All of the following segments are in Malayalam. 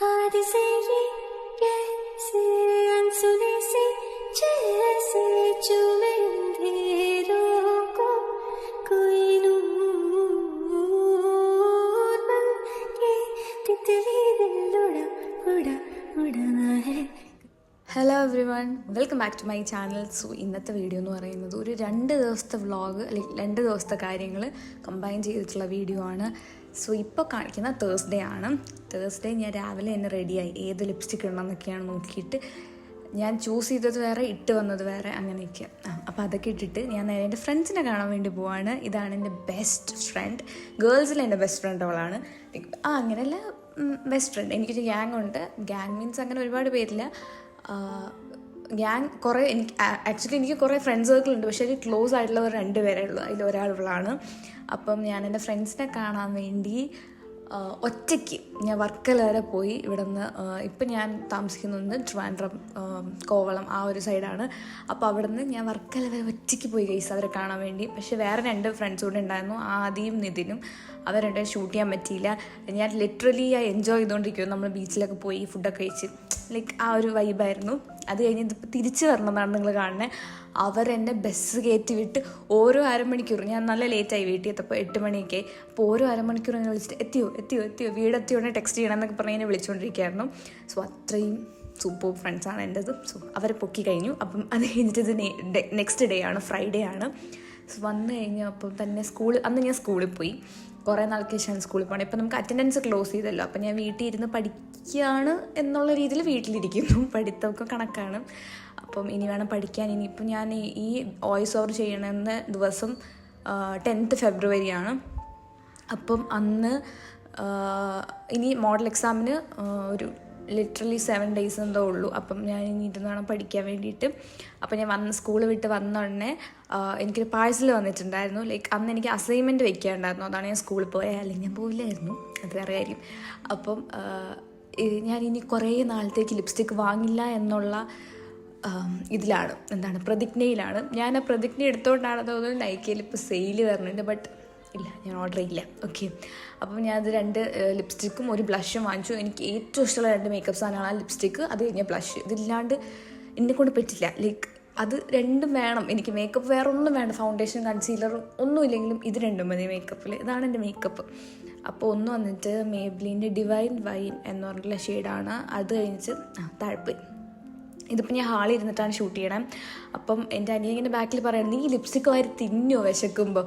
हाथ से ये कैसे अनसुने से जैसे चूमे अंधेरों को कोई नूर बन के तितली दिल उड़ा उड़ा उड़ना है. Hello everyone, welcome back to my channel. So ഇന്നത്തെ വീഡിയോ എന്ന് പറയുന്നത് ഒരു 2 ദിവസത്തെ വ്ളോഗ് അല്ലെങ്കിൽ 2 ദിവസത്തെ കാര്യങ്ങൾ കമ്പൈൻ ചെയ്തിട്ടുള്ള വീഡിയോ ആണ്. സോ ഇപ്പോൾ കാണിക്കുന്ന തേഴ്സ്ഡേ ആണ്. തേഴ്സ്ഡേ ഞാൻ രാവിലെ തന്നെ റെഡിയായി ഏത് ലിപ്സ്റ്റിക് ഇടണമെന്നൊക്കെയാണ് നോക്കിയിട്ട് ഞാൻ ചൂസ് ചെയ്തത് വേറെ, ഇട്ട് വന്നത് വേറെ, അങ്ങനെയൊക്കെ. അപ്പോൾ അതൊക്കെ ഇട്ടിട്ട് ഞാൻ നേരെ എൻ്റെ ഫ്രണ്ട്സിനെ കാണാൻ വേണ്ടി പോവാണ്. ഇതാണ് എൻ്റെ ബെസ്റ്റ് ഫ്രണ്ട്, ഗേൾസിൽ എൻ്റെ ബെസ്റ്റ് ഫ്രണ്ട് അവളാണ്. അങ്ങനെയല്ല, ബെസ്റ്റ് ഫ്രണ്ട്. എനിക്കൊരു ഗ്യാങ് ഉണ്ട്. ഗ്യാങ് മീൻസ് അങ്ങനെ ഒരുപാട് പേരില്ല. ഗ്യാങ് കുറേ എനിക്ക് കുറേ ഫ്രണ്ട് സർക്കിൾ ഉണ്ട്. പക്ഷേ ഒരു ക്ലോസ് ആയിട്ടുള്ളവർ 2 പേരേ ഉള്ളൂ. അതിൽ ഒരാൾ ഇവളാണ്. അപ്പം ഞാൻ എൻ്റെ ഫ്രണ്ട്സിനെ കാണാൻ വേണ്ടി ഒറ്റയ്ക്ക് ഞാൻ വർക്കല വരെ പോയി. ഇവിടെ നിന്ന് ഇപ്പം ഞാൻ താമസിക്കുന്നത് ട്രിവാൻഡ്രം, കോവളം ആ ഒരു സൈഡാണ്. അപ്പോൾ അവിടെ നിന്ന് ഞാൻ വർക്കല വരെ ഒറ്റയ്ക്ക് പോയി ഗൈസ് അവരെ കാണാൻ വേണ്ടി. പക്ഷേ വേറെ 2 ഫ്രണ്ട്സ് കൂടെ ഉണ്ടായിരുന്നു, ആദിയും നിതിനും. അവരെ ഷൂട്ട് ചെയ്യാൻ പറ്റിയില്ല. ഞാൻ ലിറ്ററലി എൻജോയ് ചെയ്തുകൊണ്ടിരിക്കും. നമ്മൾ ബീച്ചിലൊക്കെ പോയി ഫുഡൊക്കെ കഴിച്ച് ലൈക്ക് ആ ഒരു വൈബായിരുന്നു. അത് കഴിഞ്ഞ് ഇതിപ്പോൾ തിരിച്ച് വരണമെന്നാണ് നിങ്ങൾ കാണുന്നത്. അവരെന്നെ ബസ് കയറ്റി വിട്ട് ഓരോ അരമണിക്കൂർ, ഞാൻ നല്ല ലേറ്റായി വീട്ടിൽ എത്തപ്പോൾ 8 മണിയൊക്കെ. അപ്പോൾ ഓരോ അരമണിക്കൂർ എന്നെ വിളിച്ചിട്ട് എത്തിയോ വീടെത്തിയോടെ ടെക്സ്റ്റ് ചെയ്യണം എന്നൊക്കെ പറഞ്ഞ് എന്നെ വിളിച്ചുകൊണ്ടിരിക്കുകയായിരുന്നു. സോ അത്രയും സൂപ്പർ ഫ്രണ്ട്സാണ് എൻ്റെത്. സോ അവരെ പൊക്കി കഴിഞ്ഞു. അപ്പം അത് കഴിഞ്ഞിട്ട് ഇത് നെക്സ്റ്റ് ഡേ ആണ്, ഫ്രൈഡേ ആണ്. സോ വന്നു കഴിഞ്ഞപ്പോൾ തന്നെ അന്ന് ഞാൻ സ്കൂളിൽ പോയി. കുറേ നാൾക്ക് ശേഷമാണ് സ്കൂളിൽ പോകണം. ഇപ്പം നമുക്ക് അറ്റൻഡൻസ് ക്ലോസ് ചെയ്തല്ലോ. അപ്പം ഞാൻ വീട്ടിൽ ഇരുന്ന് പഠിക്കുകയാണ് എന്നുള്ള രീതിയിൽ വീട്ടിലിരിക്കുന്നു. പഠിത്തമൊക്കെ കണക്കാണ്. അപ്പം ഇനി വേണം പഠിക്കാൻ. ഇനിയിപ്പം ഞാൻ ഈ വോയിസ് ഓവർ ചെയ്യണമെന്ന ദിവസം 10th ഫെബ്രുവരിയാണ്. അപ്പം അന്ന് ഇനി മോഡൽ എക്സാമിന് ഒരു ലിറ്ററലി 7 days എന്തോ ഉള്ളൂ. അപ്പം ഞാൻ ഇനി ഇരുന്ന് വേണം പഠിക്കാൻ വേണ്ടിയിട്ട്. അപ്പം ഞാൻ സ്കൂൾ വിട്ട് വന്ന ഉടനെ എനിക്കൊരു പാഴ്സൽ വന്നിട്ടുണ്ടായിരുന്നു. ലൈക്ക് അന്ന് എനിക്ക് അസൈൻമെൻറ്റ് വയ്ക്കാനുണ്ടായിരുന്നു. അതാണ് ഞാൻ സ്കൂളിൽ പോയത്. അല്ലെങ്കിൽ ഞാൻ പോയില്ലായിരുന്നു, അത് വേറെ കാര്യം. അപ്പം ഞാനിനി കുറേ നാളത്തേക്ക് ലിപ്സ്റ്റിക്ക് വാങ്ങില്ല എന്നുള്ള ഇതിലാണ്, പ്രതിജ്ഞയിലാണ്. ഞാൻ ആ പ്രതിജ്ഞ എടുത്തുകൊണ്ടാണ് തോന്നുന്നത് നൈക്കയിൽ ഇപ്പോൾ സെയിൽ വരുന്നുണ്ട്. ബട്ട് ഇല്ല, ഞാൻ ഓർഡർ ചെയ്യില്ല. ഓക്കെ, അപ്പം ഞാനത് 2 ലിപ്സ്റ്റിക്കും ഒരു ബ്ലഷും വാങ്ങിച്ചു. എനിക്ക് ഏറ്റവും ഇഷ്ടമുള്ള 2 മേക്കപ്പ് സാധനമാണ് ആ ലിപ്സ്റ്റിക്ക്, അത് കഴിഞ്ഞ ബ്ലഷ്. ഇതില്ലാണ്ട് എന്നെക്കൊണ്ട് പറ്റില്ല. ലൈക്ക് അത് 2 വേണം എനിക്ക്. മേക്കപ്പ് വേറെ ഒന്നും വേണ്ട, ഫൗണ്ടേഷൻ കൺസീലറും ഒന്നും ഇല്ലെങ്കിലും ഇത് 2 മതി മേക്കപ്പിൽ. ഇതാണ് എൻ്റെ മേക്കപ്പ്. അപ്പോൾ ഒന്ന് വന്നിട്ട് മേബ്ലിൻ്റെ ഡിവൈൻ വൈൻ എന്ന് പറഞ്ഞിട്ടുള്ള ഷെയ്ഡാണ്. അത് കഴിഞ്ഞിട്ട് താഴ്പ്പ്. ഇതിപ്പോൾ ഞാൻ ഹാളിൽ ഇരുന്നിട്ടാണ് ഷൂട്ട് ചെയ്യണം. അപ്പം എൻ്റെ അനിയൻ്റെ ബാക്കിൽ പറയണം, നീ ലിപ്സ്റ്റിക്ക് വാരി തിന്നോ വിശക്കുമ്പോൾ.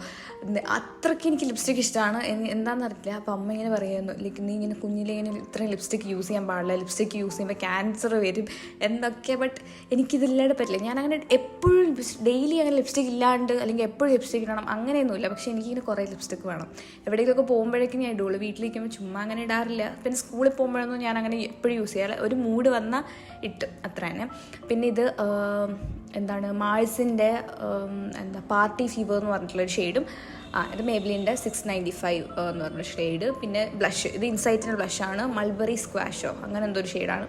അത്രയ്ക്ക് എനിക്ക് ലിപ്സ്റ്റിക്ക് ഇഷ്ടമാണ്. എന്താണെന്നറിയില്ല. അപ്പം അമ്മ ഇങ്ങനെ പറയുന്നു, ലൈക്ക് നീ ഇങ്ങനെ കുഞ്ഞിലെ ഇങ്ങനെ ഇത്രയും ലിപ്സ്റ്റിക്ക് യൂസ് ചെയ്യാൻ പാടില്ല, ലിപ്സ്റ്റിക്ക് യൂസ് ചെയ്യുമ്പോൾ ക്യാൻസർ വരും എന്നൊക്കെ. ബട്ട് എനിക്കിതില്ലാണ്ട് പറ്റില്ല. ഞാനങ്ങനെ എപ്പോഴും ഡെയിലി അങ്ങനെ ലിപ്സ്റ്റിക്ക് ഇല്ലാണ്ട് അല്ലെങ്കിൽ എപ്പോഴും ലിപ്സ്റ്റിക്ക് ഇടണം അങ്ങനെയൊന്നുമില്ല. പക്ഷേ എനിക്കിങ്ങനെ കുറേ ലിപ്സ്റ്റിക്ക് വേണം. എവിടേക്കൊക്കെ പോകുമ്പോഴേക്കും ഞാൻ ഇടുള്ളൂ. വീട്ടിലിരിക്കുമ്പോൾ ചുമ്മാ അങ്ങനെ ഇടാറില്ല. പിന്നെ സ്കൂളിൽ പോകുമ്പോഴൊന്നും ഞാൻ അങ്ങനെ എപ്പോഴും യൂസ് ചെയ്യാറില്ല. ഒരു മൂഡ് വന്നാൽ ഇട്ട്, അത്ര തന്നെ. പിന്നെ ഇത് മാൾസിൻ്റെ പാർട്ടി ഫീവർ എന്ന് പറഞ്ഞിട്ടുള്ളൊരു ഷെയ്ഡും. ഇത് മേബ്ലിൻ്റെ 695 എന്ന് പറഞ്ഞ ഷെയ്ഡ്. പിന്നെ ബ്ലഷ്, ഇത് ഇൻസൈറ്റിൻ്റെ ബ്ലഷാണ്, മൾബറി സ്ക്വാഷോ അങ്ങനെ എന്തോ ഒരു ഷെയ്ഡാണ്.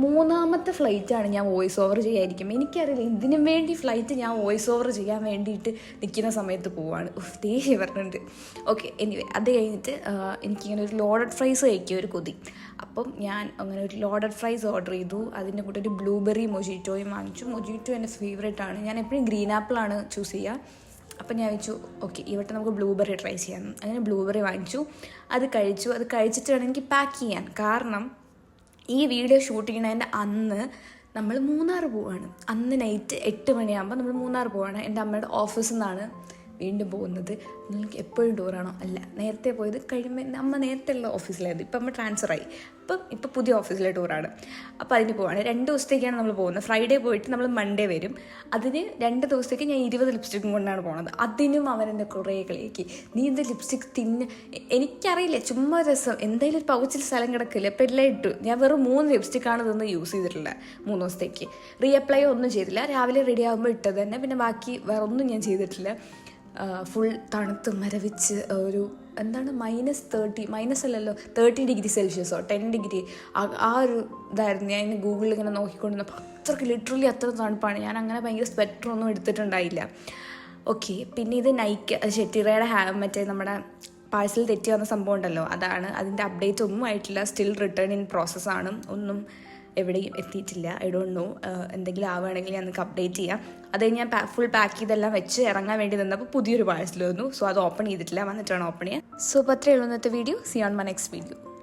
3ാമത്തെ ഫ്ലൈറ്റാണ് ഞാൻ വോയിസ് ഓവർ ചെയ്യാതിരിക്കും. എനിക്കറിയില്ല, ഇതിനു വേണ്ടി ഫ്ലൈറ്റ് ഞാൻ വോയിസ് ഓവർ ചെയ്യാൻ വേണ്ടിയിട്ട് നിൽക്കുന്ന സമയത്ത് പോവാണ്. ദേഷ്യം പറഞ്ഞിട്ടുണ്ട്. ഓക്കെ, എനിവേ അത് കഴിഞ്ഞിട്ട് എനിക്കിങ്ങനെ ഒരു ലോഡഡ് ഫ്രൈസ് കഴിക്കുക ഒരു കൊതി. അപ്പം ഞാൻ അങ്ങനെ ഒരു ലോഡഡ് ഫ്രൈസ് ഓർഡർ ചെയ്തു. അതിൻ്റെ കൂടെ ഒരു ബ്ലൂബെറി മൊജിറ്റോയും വാങ്ങിച്ചു. മൊജിറ്റോ എൻ്റെ ഫേവറേറ്റ് ആണ്. ഞാൻ എപ്പോഴും ഗ്രീൻ ആപ്പിളാണ് ചൂസ് ചെയ്യുക. അപ്പം ഞാൻ വെച്ചു ഓക്കെ, ഇവിടെ നമുക്ക് ബ്ലൂബെറി ട്രൈ ചെയ്യാം. അങ്ങനെ ബ്ലൂബെറി വാങ്ങിച്ചു, അത് കഴിച്ചു. അത് കഴിച്ചിട്ട് വേണം എനിക്ക് പാക്ക് ചെയ്യാൻ. കാരണം ഈ വീഡിയോ ഷൂട്ട് ചെയ്യണതിൻ്റെ അന്ന് നമ്മൾ മൂന്നാർ പോവാണ്. അന്ന് നൈറ്റ് 8 മണിയാകുമ്പോൾ നമ്മൾ മൂന്നാർ പോവാണ്. എൻ്റെ അമ്മയുടെ ഓഫീസിൽ നിന്നാണ് വീണ്ടും പോകുന്നത്. നിങ്ങൾക്ക് എപ്പോഴും ടൂറാണോ? അല്ല, നേരത്തെ പോയത് കഴിയുമ്പോൾ അമ്മ നേരത്തെ ഉള്ള ഓഫീസിലായിരുന്നു. ഇപ്പം അമ്മ ട്രാൻസ്ഫറായി. ഇപ്പം പുതിയ ഓഫീസിലെ ടൂറാണ്. അപ്പോൾ അതിന് പോവാണ്. 2 ദിവസത്തേക്കാണ് നമ്മൾ പോകുന്നത്. ഫ്രൈഡേ പോയിട്ട് നമ്മൾ മൺഡേ വരും. അതിന് 2 ദിവസത്തേക്ക് ഞാൻ 20 ലിപ്സ്റ്റിക്കും കൊണ്ടാണ് പോകുന്നത്. അതിനും അവരെന്നെ കുറേ കളിയാക്കി, നീ എന്താ ലിപ്സ്റ്റിക് എനിക്കറിയില്ല, ചുമ്മാ രസം, എന്തായാലും ഒരു പൗച്ചിൽ സ്ഥലം കിടക്കില്ല. അപ്പം എല്ലാം ഇട്ടു. ഞാൻ വെറും 3 ലിപ്സ്റ്റിക്കാണ് ഇതൊന്ന് യൂസ് ചെയ്തിട്ടുള്ളത് 3 ദിവസത്തേക്ക്. റീഅപ്ലൈ ഒന്നും ചെയ്തില്ല. രാവിലെ റെഡി ആകുമ്പോൾ ഇട്ടത് തന്നെ. പിന്നെ ബാക്കി വേറെ ഒന്നും ഞാൻ ചെയ്തിട്ടില്ല. ഫുൾ തണുത്ത് മരവിച്ച് ഒരു -30 10 ഡിഗ്രി ആ ഒരു ഇതായിരുന്നു. ഞാൻ ഗൂഗിളിൽ ഇങ്ങനെ നോക്കിക്കൊണ്ടിരുന്നപ്പോൾ അത്രയ്ക്ക് ലിറ്ററലി അത്ര തണുപ്പാണ്. ഞാൻ അങ്ങനെ ഭയങ്കര സ്വെറ്ററൊന്നും എടുത്തിട്ടുണ്ടായില്ല. ഓക്കെ, പിന്നെ ഇത് നൈക്ക് ഷെറ്റിറയുടെ നമ്മുടെ പാഴ്സൽ തെറ്റി വന്ന സംഭവം ഉണ്ടല്ലോ, അതാണ്. അതിൻ്റെ അപ്ഡേറ്റ് ഒന്നും ആയിട്ടില്ല. സ്റ്റിൽ റിട്ടേൺ ഇൻ പ്രോസസ്സാണ്. ഒന്നും എവിടെയും എത്തിയിട്ടില്ല. I don't know. എന്തെങ്കിലും ആവുകയാണെങ്കിൽ ഞാൻ നിങ്ങൾക്ക് അപ്ഡേറ്റ് ചെയ്യാം. അത് കഴിഞ്ഞ് ഞാൻ ഫുൾ പാക്ക് ചെയ്തെല്ലാം വെച്ച് ഇറങ്ങാൻ വേണ്ടി നിന്നപ്പോൾ പുതിയൊരു പാഴ്സൽ വന്നു. സോ അത് ഓപ്പൺ ചെയ്തിട്ടില്ല, വന്നിട്ടാണ് ഓപ്പൺ ചെയ്യുക. സോ അപ്പോൾ അത്രയേ ഉള്ളൂ ഇന്നത്തെ video. C on my next video.